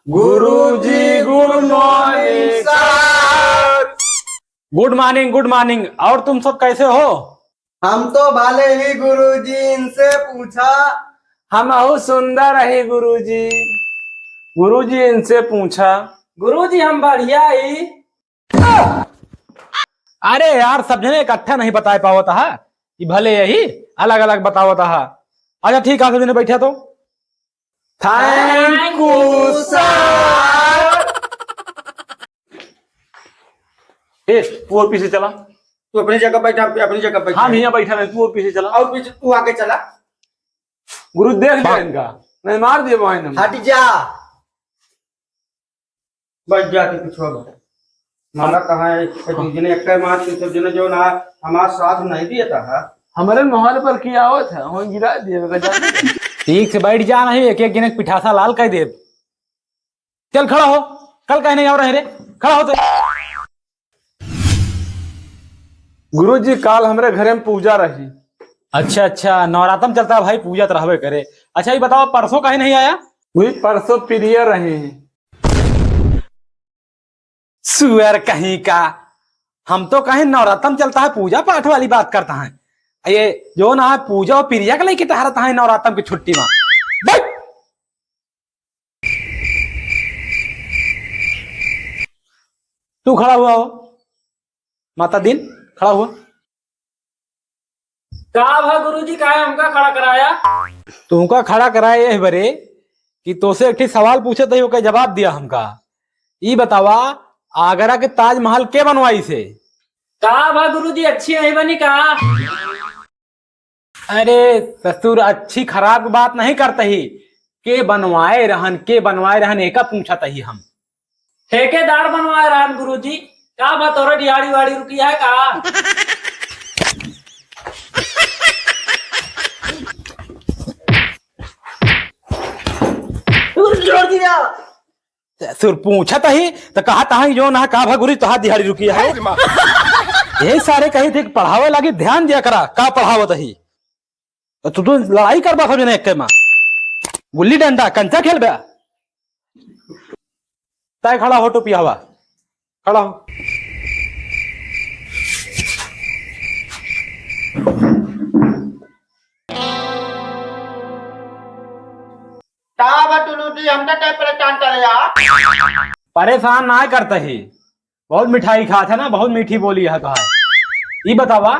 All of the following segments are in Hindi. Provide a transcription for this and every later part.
गुरुजी good morning sir. Good morning good morning. और तुम सब कैसे हो? हम तो भले ही गुरुजी, इनसे पूछा। हम बहुत सुंदर है गुरुजी। गुरुजी इनसे पूछा। गुरुजी हम बढ़िया ही। अरे यार सब जने इकट्ठा नहीं बता पावत है कि भले यही अलग अलग बतावत है। अच्छा ठीक है, सब जने बैठा तो थैंक यू सर। ए तू और पीछे चला। तू अपनी जगह बैठा, अपनी जगह बैठा। हम यहाँ बैठा रहे, तू और पीछे चला। और पीछे तू आगे चला। गुरु देख लिया इनका, नहीं मार दिए बहन। हट जा, बैठ जा के कुछ होगा। माला कहाँ है? जिन्हें एक मार के सब जने जो ना हमारा साथ नहीं दिया था। हमारे मोहल पर किया हुआ था, वहाँ गिरा दिए। ठीक से बैठ जा, नहीं एक एक जने पिठासा लाल कह दे। चल खड़ा हो, कल कहने और रहे रे, खड़ा हो तो। गुरुजी काल हमारे घरे में पूजा रही। अच्छा अच्छा, नवरात्रम चलता है भाई, पूजा तो रहबे करे। अच्छा ये बताओ परसों काहे नहीं आया? वही परसों प्रिय रहे हैं। सुअर कहीं का, हम तो कहीं नवरात्रम चलता है पूजा पाठ वाली बात करता है। ये जो ना पूजा और प्रिया के लेके टहरता है नवरात्रम की छुट्टी में। बैठ। तू खड़ा हुआ हो, माता दिन खड़ा हुआ। का भा गुरुजी का हमका खड़ा कराया? तुमका खड़ा कराए ये बरे कि तोसे एक ठीक सवाल पूछे थे, ओके जवाब दिया हमका। ई बतावा आगरा के ताजमहल के बनवाई से? का भा गुरुजी अच्छी नहीं बनी का? अरे ससुर अच्छी खराब बात नहीं करते ही, के बनवाए रहन एका पूछा ही हम। ठेकेदार बनवाए रहन गुरुजी। का भा तोरा दिहाड़ी वाड़ी रुकी है का? जोड़ दिया। ससुर पूछा ही तो कहा था जो ना का भगुरी तो दिहाड़ी रुकी है। यही सारे कही थे पढ़ावे लगी, ध्यान दिया करा का पढ़ावत ही। तू तो लड़ाई करबा सब जने एक मां, गुल्ली डंडा कंचा खेल बा। तय खड़ा हो, टोपी हवा खड़ा हो। परेशान ना करते ही, बहुत मिठाई खा था ना, बहुत मीठी बोली है कहा। ये बतावा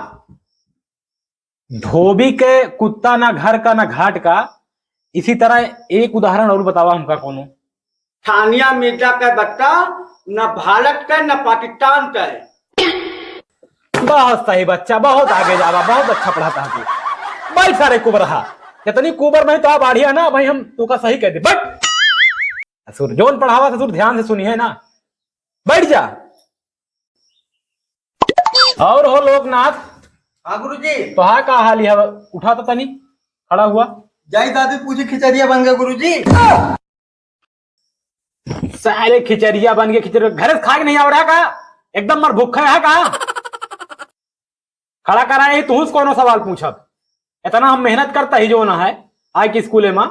धोबी के कुत्ता ना घर का ना घाट का, इसी तरह एक उदाहरण और बतावा हमका कोनो। थानिया मिर्जा का बच्चा न भारत का न पाकिस्तान का है। बहुत सही बच्चा, बहुत आगे जावा, बहुत अच्छा पढ़ाता है तू। भाई सारे कुबर रहा, कितनी कुबर में तो बढ़िया ना भाई, हम तू का सही कह दे। बट ससुर जोन पढ़ावा ससुर ध्यान से सुनिए ना, बैठ जा। और हो लोकनाथ, हाँ गुरुजी। तो हा का हाल है? उठा तो तनी, खड़ा हुआ। जय दादी पूछे खिचड़िया बन गए गुरुजी। सारे खिचड़िया बन गए। खिचड़ी घर से खा के नहीं आ रहा का? एकदम मर भूखा है का? खड़ा कराए तू कोनो सवाल पूछब? इतना हम मेहनत करता ही जो ना है आज के स्कूले में,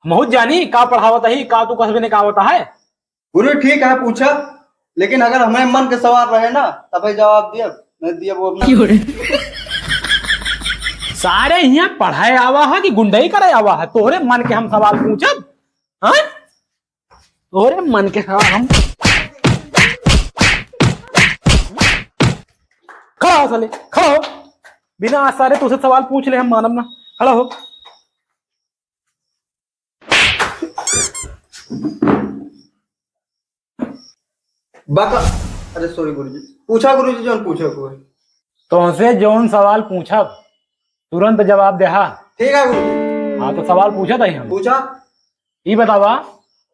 बहुत जानी का पढ़ावता ही का तू कसबे ने का होता है। गुरु ठीक है पूछा, लेकिन अगर हमें मन के सवाल रहे ना तभी जवाब दिया, नहीं दिया वो अपना। सारे यहाँ पढ़ाए आवा है कि गुंडई करे आवा है? तोहरे मन के हम सवाल पूछब? हाँ तोहरे मन के सवाल हम। खड़ा हो साले, खड़ा हो। बिना आज सारे तुझसे सवाल पूछ ले हम मानब ना। खड़ा हो। बका, अरे सॉरी गुरुजी। पूछा गुरुजी जो पूछा कोई। तुमसे जौन सवाल पूछब तुरंत जवाब दे। हा ठीक है गुरुजी। हाँ तो सवाल पूछा था हम। पूछा। ये बतावा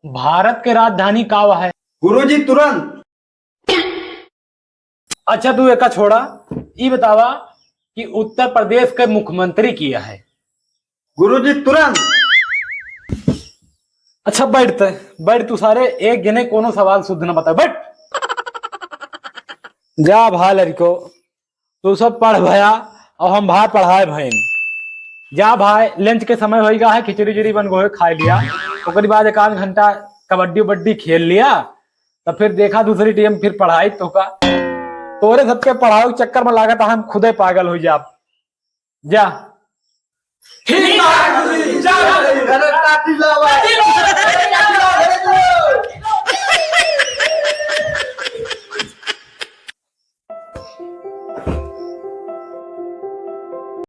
भारत के राजधानी कावा है? गुरुजी तुरंत। अच्छा तू एक छोड़ा, ये बतावा कि उत्तर प्रदेश के मुख्यमंत्री किया है? गुरुजी तुरंत। अच्छा बैठते बैठ, तू सारे एक जने कोनो सवाल शुद्ध न बता। बैठ जा भा लड़को, तू सब पढ़ भया और हम भात पढ़ाए भयन। जा भाई लंच के समय होगा है, खिचड़ी उचड़ी बन गो है, खा लिया। ओकरी बाद 1 आध घंटा कबड्डी उबड्डी खेल लिया, तो फिर देखा दूसरी टीम फिर पढ़ाई तो का तोरे सबके पढ़ाओ के चक्कर में लागत हम खुदे पागल हो जा। जा ठीक है गुरुजी, जा।